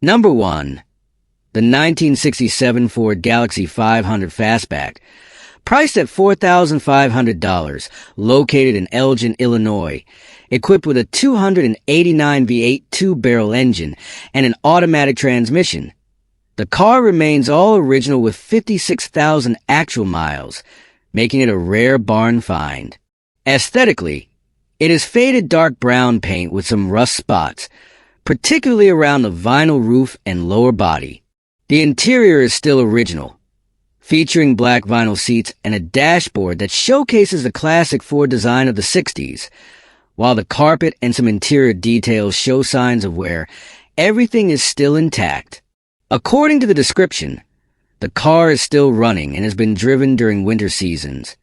Number 1. The 1967 Ford Galaxy 500 Fastback. Priced at $4,500, located in Elgin, Illinois. Equipped with a 289 V8 two-barrel engine and an automatic transmission. The car remains all original with 56,000 actual miles, making it a rare barn find. Aesthetically, it is faded dark brown paint with some rust spots, particularly around the vinyl roof and lower body. The interior is still original, featuring black vinyl seats and a dashboard that showcases the classic Ford design of the 60s, while the carpet and some interior details show signs of wear. Everything is still intact. According to the description, the car is still running and has been driven during winter seasons.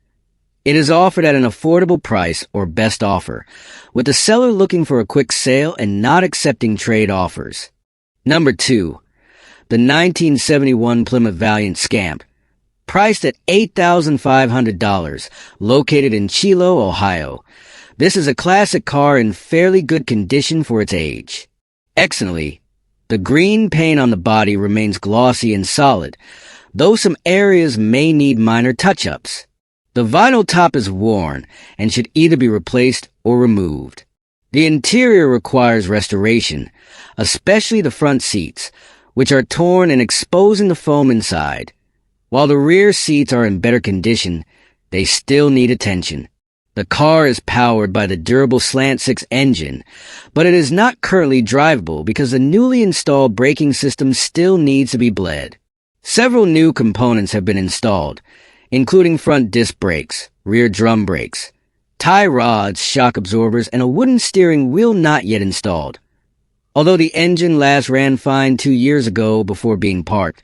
It is offered at an affordable price or best offer, with the seller looking for a quick sale and not accepting trade offers. Number 2. The 1971 Plymouth Valiant Scamp. Priced at $8,500, located in Chilo, Ohio. This is a classic car in fairly good condition for its age. Excellently, the green paint on the body remains glossy and solid, though some areas may need minor touch-ups. The vinyl top is worn and should either be replaced or removed. The interior requires restoration, especially the front seats, which are torn and exposing the foam inside. While the rear seats are in better condition, they still need attention. The car is powered by the durable Slant 6 engine, but it is not currently drivable because the newly installed braking system still needs to be bled. Several new components have been installed, including front disc brakes, rear drum brakes, tie rods, shock absorbers, and a wooden steering wheel not yet installed. Although the engine last ran fine 2 years ago before being parked,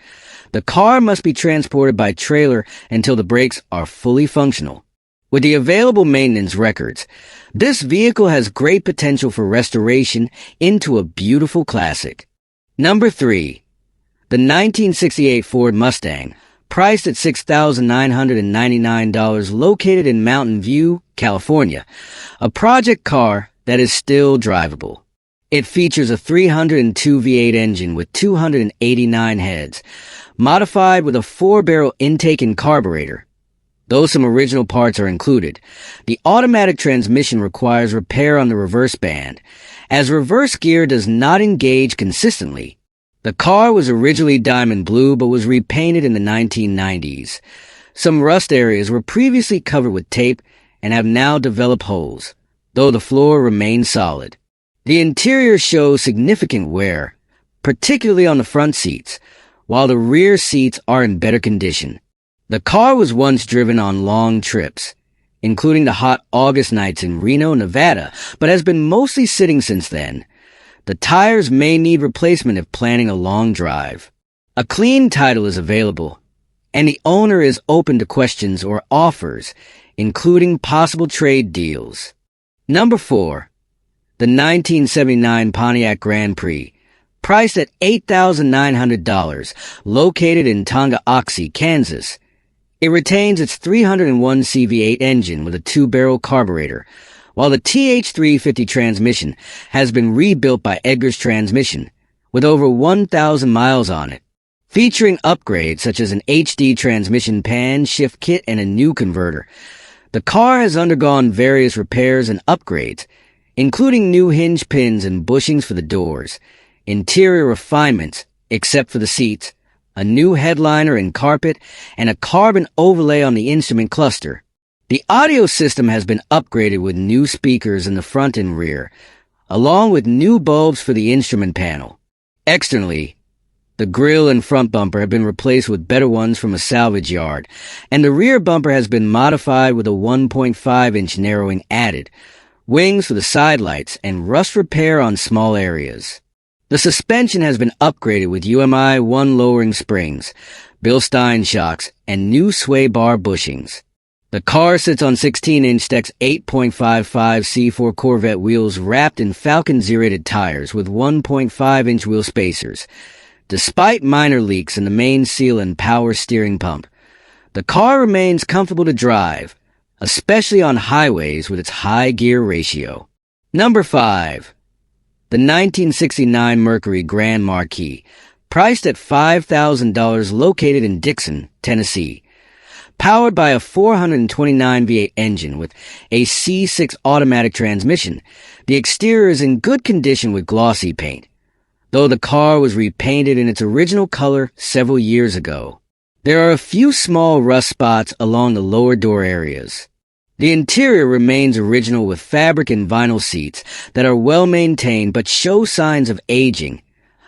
the car must be transported by trailer until the brakes are fully functional. With the available maintenance records, this vehicle has great potential for restoration into a beautiful classic. Number 3. The 1968 Ford Mustang, priced at $6,999, located in Mountain View, California, a project car that is still drivable. It features a 302 V8 engine with 289 heads, modified with a 4-barrel intake and carburetor. Though some original parts are included, the automatic transmission requires repair on the reverse band, as reverse gear does not engage consistently. The car was originally diamond blue but was repainted in the 1990s. Some rust areas were previously covered with tape and have now developed holes, though the floor remains solid. The interior shows significant wear, particularly on the front seats, while the rear seats are in better condition. The car was once driven on long trips, including the hot August nights in Reno, Nevada, but has been mostly sitting since then. The tires may need replacement if planning a long drive. A clean title is available, and the owner is open to questions or offers, including possible trade deals. Number 4. The 1979 Pontiac Grand Prix, priced at $8,900, located in Tonganoxie, Kansas. It retains its 301 CV8 engine with a 2-barrel carburetor, while the TH350 transmission has been rebuilt by Edgar's Transmission, with over 1,000 miles on it. Featuring upgrades such as an HD transmission pan shift kit and a new converter, the car has undergone various repairs and upgrades, including new hinge pins and bushings for the doors, interior refinements, except for the seats, a new headliner and carpet, and a carbon overlay on the instrument cluster. The audio system has been upgraded with new speakers in the front and rear, along with new bulbs for the instrument panel. Externally, the grille and front bumper have been replaced with better ones from a salvage yard, and the rear bumper has been modified with a 1.5-inch narrowing added, wings for the side lights, and rust repair on small areas. The suspension has been upgraded with UMI 1 lowering springs, Bilstein shocks, and new sway bar bushings. The car sits on 16-inch Stex 8.55 C4 Corvette wheels wrapped in Falcon Z-rated tires with 1.5-inch wheel spacers. Despite minor leaks in the main seal and power steering pump, the car remains comfortable to drive, especially on highways with its high gear ratio. Number 5. The The 1969 Mercury Grand Marquis, priced at $5,000, located in Dixon, Tennessee. Powered by a 429 V8 engine with a C6 automatic transmission, the exterior is in good condition with glossy paint, though the car was repainted in its original color several years ago. There are a few small rust spots along the lower door areas. The interior remains original with fabric and vinyl seats that are well maintained but show signs of aging,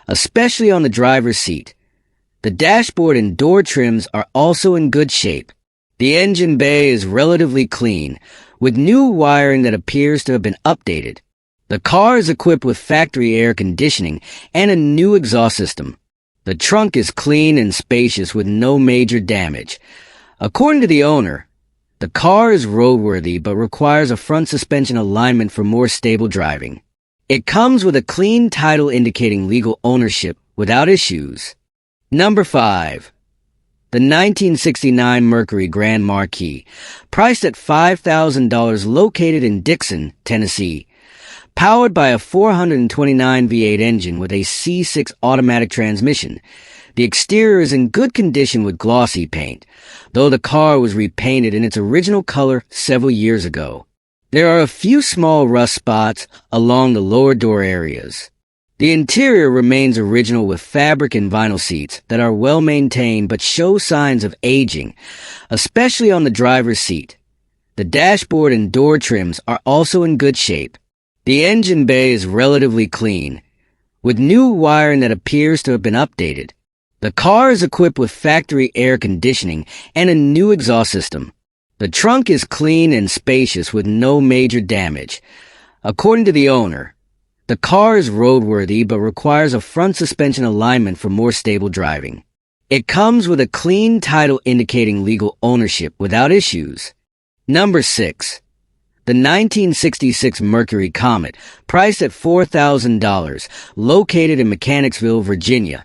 especially on the driver's seat. The dashboard and door trims are also in good shape. The engine bay is relatively clean, with new wiring that appears to have been updated. The car is equipped with factory air conditioning and a new exhaust system. The trunk is clean and spacious with no major damage. According to the owner, the car is roadworthy but requires a front suspension alignment for more stable driving. It comes with a clean title indicating legal ownership without issues. Number 5. The 1969 Mercury Grand Marquis, priced at $5,000, located in Dixon, Tennessee. Powered by a 429 V8 engine with a C6 automatic transmission, the exterior is in good condition with glossy paint, though the car was repainted in its original color several years ago. There are a few small rust spots along the lower door areas. The interior remains original with fabric and vinyl seats that are well maintained but show signs of aging, especially on the driver's seat. The dashboard and door trims are also in good shape. The engine bay is relatively clean, with new wiring that appears to have been updated. The car is equipped with factory air conditioning and a new exhaust system. The trunk is clean and spacious with no major damage. According to the owner, the car is roadworthy but requires a front suspension alignment for more stable driving. It comes with a clean title indicating legal ownership without issues. Number 6. The 1966 Mercury Comet, priced at $4,000, located in Mechanicsville, Virginia.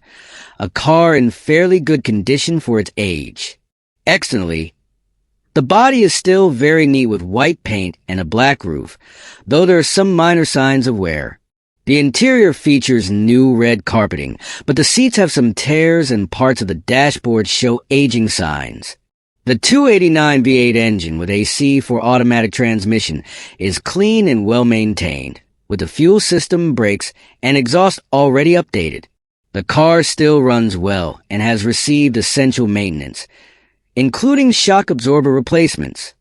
A car in fairly good condition for its age. Externally, the body is still very neat with white paint and a black roof, though there are some minor signs of wear. The interior features new red carpeting, but the seats have some tears and parts of the dashboard show aging signs. The 289 V8 engine with a C4 automatic transmission is clean and well maintained, with the fuel system, brakes, and exhaust already updated. The car still runs well and has received essential maintenance, including shock absorber replacements.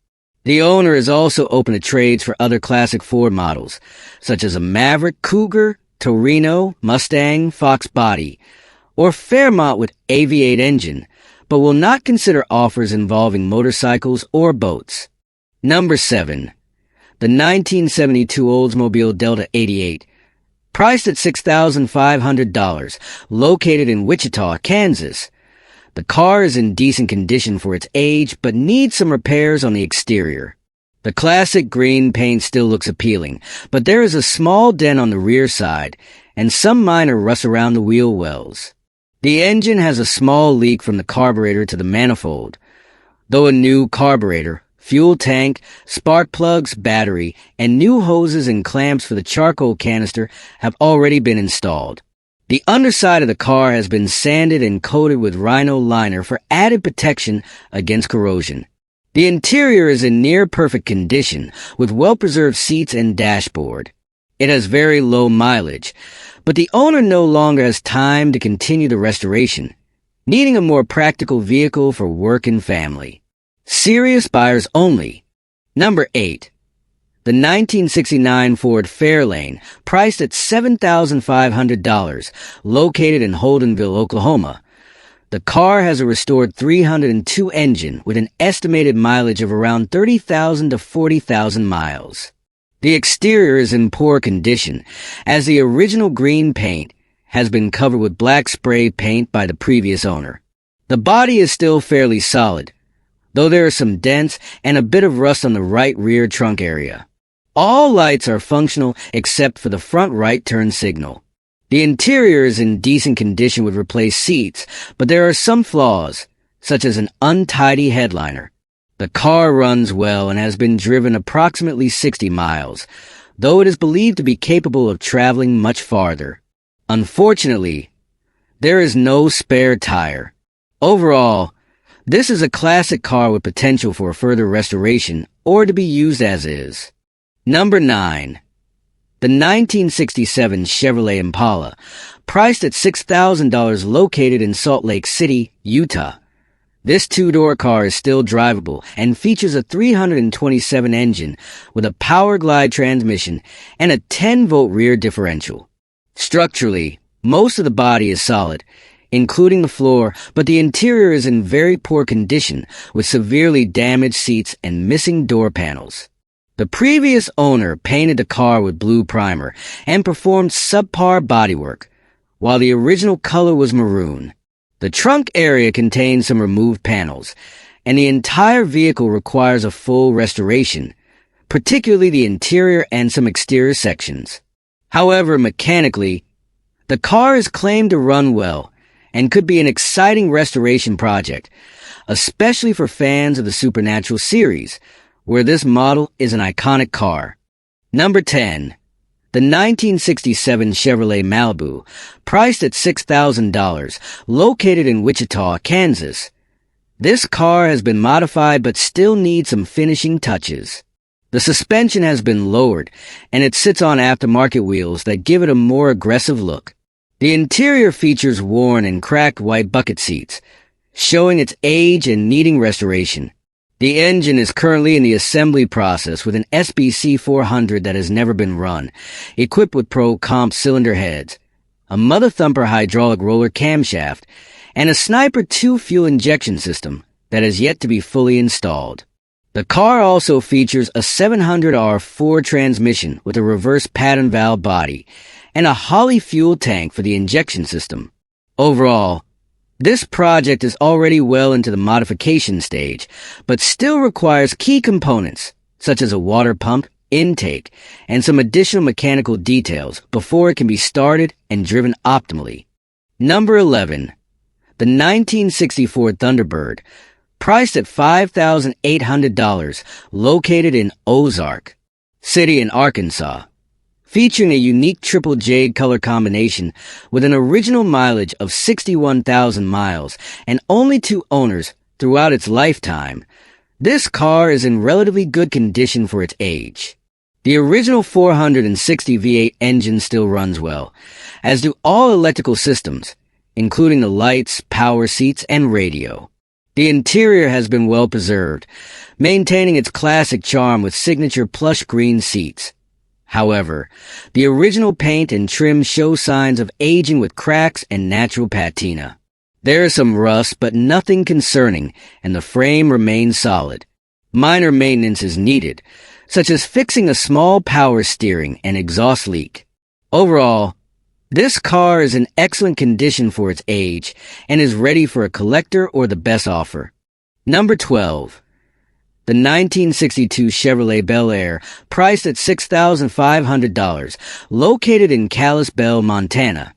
The owner is also open to trades for other classic Ford models, such as a Maverick, Cougar, Torino, Mustang, Fox body, or Fairmont with a V8 engine, but will not consider offers involving motorcycles or boats. Number 7. The 1972 Oldsmobile Delta 88, priced at $6,500, located in Wichita, Kansas. The car is in decent condition for its age, but needs some repairs on the exterior. The classic green paint still looks appealing, but there is a small dent on the rear side, and some minor rust around the wheel wells. The engine has a small leak from the carburetor to the manifold, though a new carburetor, fuel tank, spark plugs, battery, and new hoses and clamps for the charcoal canister have already been installed. The underside of the car has been sanded and coated with Rhino liner for added protection against corrosion. The interior is in near perfect condition with well-preserved seats and dashboard. It has very low mileage, but the owner no longer has time to continue the restoration, needing a more practical vehicle for work and family. Serious buyers only. Number 8. The 1969 Ford Fairlane, priced at $7,500, located in Holdenville, Oklahoma. The car has a restored 302 engine with an estimated mileage of around 30,000 to 40,000 miles. The exterior is in poor condition, as the original green paint has been covered with black spray paint by the previous owner. The body is still fairly solid, though there are some dents and a bit of rust on the right rear trunk area. All lights are functional except for the front right turn signal. The interior is in decent condition with replaced seats, but there are some flaws, such as an untidy headliner. The car runs well and has been driven approximately 60 miles, though it is believed to be capable of traveling much farther. Unfortunately, there is no spare tire. Overall, this is a classic car with potential for further restoration or to be used as is. Number 9. The 1967 Chevrolet Impala, priced at $6,000, located in Salt Lake City, Utah. This two-door car is still drivable and features a 327 engine with a Power Glide transmission and a 10-volt rear differential. Structurally, most of the body is solid, including the floor, but the interior is in very poor condition with severely damaged seats and missing door panels. The previous owner painted the car with blue primer and performed subpar bodywork, while the original color was maroon. The trunk area contains some removed panels, and the entire vehicle requires a full restoration, particularly the interior and some exterior sections. However, mechanically, the car is claimed to run well and could be an exciting restoration project, especially for fans of the Supernatural series, where this model is an iconic car. Number 10. The 1967 Chevrolet Malibu, priced at $6,000, located in Wichita, Kansas. This car has been modified but still needs some finishing touches. The suspension has been lowered, and it sits on aftermarket wheels that give it a more aggressive look. The interior features worn and cracked white bucket seats, showing its age and needing restoration. The engine is currently in the assembly process with an SBC 400 that has never been run, equipped with Pro Comp cylinder heads, a Mother Thumper hydraulic roller camshaft, and a Sniper 2 fuel injection system that has yet to be fully installed. The car also features a 700R Ford transmission with a reverse pattern valve body and a Holley fuel tank for the injection system. Overall, this project is already well into the modification stage, but still requires key components, such as a water pump, intake, and some additional mechanical details before it can be started and driven optimally. Number 11. The 1964 Thunderbird, priced at $5,800, located in Ozark City in Arkansas. Featuring a unique triple jade color combination with an original mileage of 61,000 miles and only 2 owners throughout its lifetime, this car is in relatively good condition for its age. The original 460 V8 engine still runs well, as do all electrical systems, including the lights, power seats, and radio. The interior has been well preserved, maintaining its classic charm with signature plush green seats. However, the original paint and trim show signs of aging with cracks and natural patina. There is some rust, but nothing concerning, and the frame remains solid. Minor maintenance is needed, such as fixing a small power steering and exhaust leak. Overall, this car is in excellent condition for its age and is ready for a collector or the best offer. Number 12. The 1962 Chevrolet Bel Air, priced at $6,500, located in Kalispell, Montana.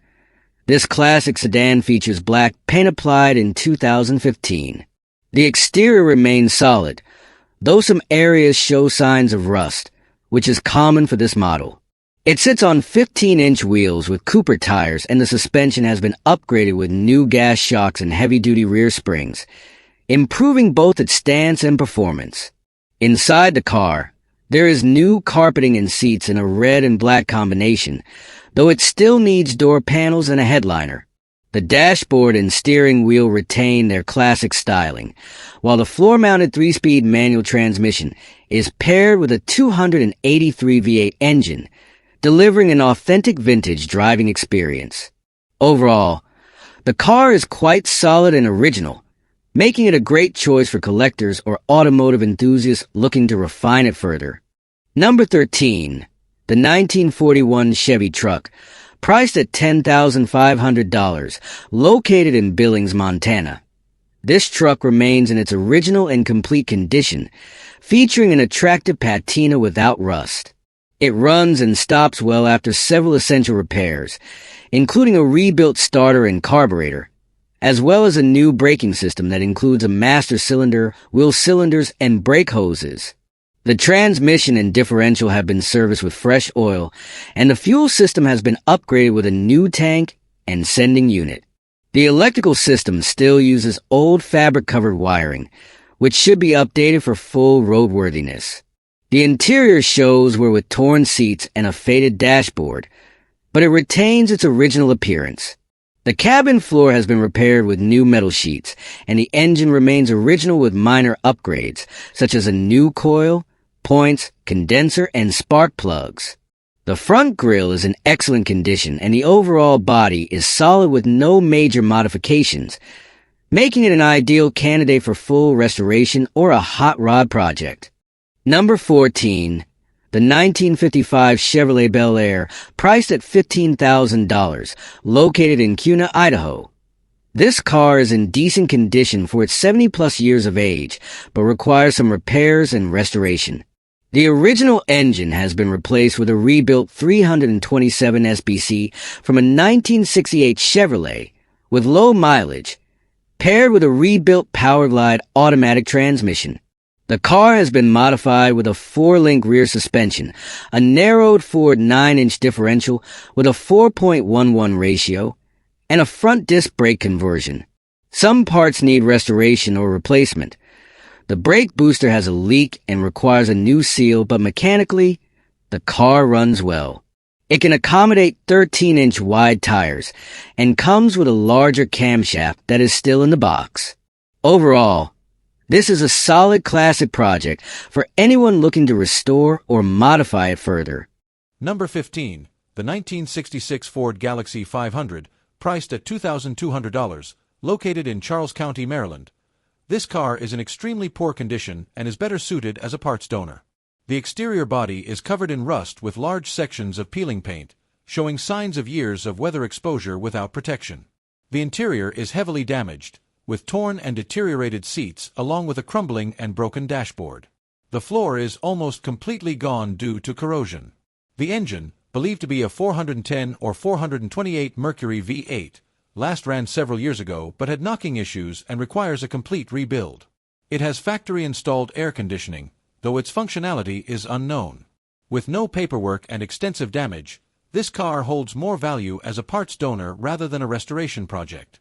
This classic sedan features black paint applied in 2015. The exterior remains solid, though some areas show signs of rust, which is common for this model. It sits on 15-inch wheels with Cooper tires, and the suspension has been upgraded with new gas shocks and heavy-duty rear springs, improving both its stance and performance. Inside the car, there is new carpeting and seats in a red and black combination, though it still needs door panels and a headliner. The dashboard and steering wheel retain their classic styling, while the floor-mounted 3-speed manual transmission is paired with a 283 V8 engine, delivering an authentic vintage driving experience. Overall, the car is quite solid and original, making it a great choice for collectors or automotive enthusiasts looking to refine it further. Number 13. The 1941 Chevy Truck, priced at $10,500, located in Billings, Montana. This truck remains in its original and complete condition, featuring an attractive patina without rust. It runs and stops well after several essential repairs, including a rebuilt starter and carburetor, as well as a new braking system that includes a master cylinder, wheel cylinders, and brake hoses. The transmission and differential have been serviced with fresh oil, and the fuel system has been upgraded with a new tank and sending unit. The electrical system still uses old fabric-covered wiring, which should be updated for full roadworthiness. The interior shows were with torn seats and a faded dashboard, but it retains its original appearance. The cabin floor has been repaired with new metal sheets, and the engine remains original with minor upgrades, such as a new coil, points, condenser, and spark plugs. The front grille is in excellent condition, and the overall body is solid with no major modifications, making it an ideal candidate for full restoration or a hot rod project. Number 14. The 1955 Chevrolet Bel Air, priced at $15,000, located in Kuna, Idaho. This car is in decent condition for its 70-plus years of age, but requires some repairs and restoration. The original engine has been replaced with a rebuilt 327 SBC from a 1968 Chevrolet with low mileage, paired with a rebuilt Powerglide automatic transmission. The car has been modified with a 4-link rear suspension, a narrowed Ford 9-inch differential with a 4.11 ratio, and a front disc brake conversion. Some parts need restoration or replacement. The brake booster has a leak and requires a new seal, but mechanically, the car runs well. It can accommodate 13-inch wide tires and comes with a larger camshaft that is still in the box. Overall, this is a solid classic project for anyone looking to restore or modify it further. Number 15. The 1966 Ford Galaxy 500, priced at $2,200, located in Charles County, Maryland. This car is in extremely poor condition and is better suited as a parts donor. The exterior body is covered in rust with large sections of peeling paint, showing signs of years of weather exposure without protection. The interior is heavily damaged, with torn and deteriorated seats along with a crumbling and broken dashboard. The floor is almost completely gone due to corrosion. The engine, believed to be a 410 or 428 Mercury V8, last ran several years ago but had knocking issues and requires a complete rebuild. It has factory-installed air conditioning, though its functionality is unknown. With no paperwork and extensive damage, this car holds more value as a parts donor rather than a restoration project.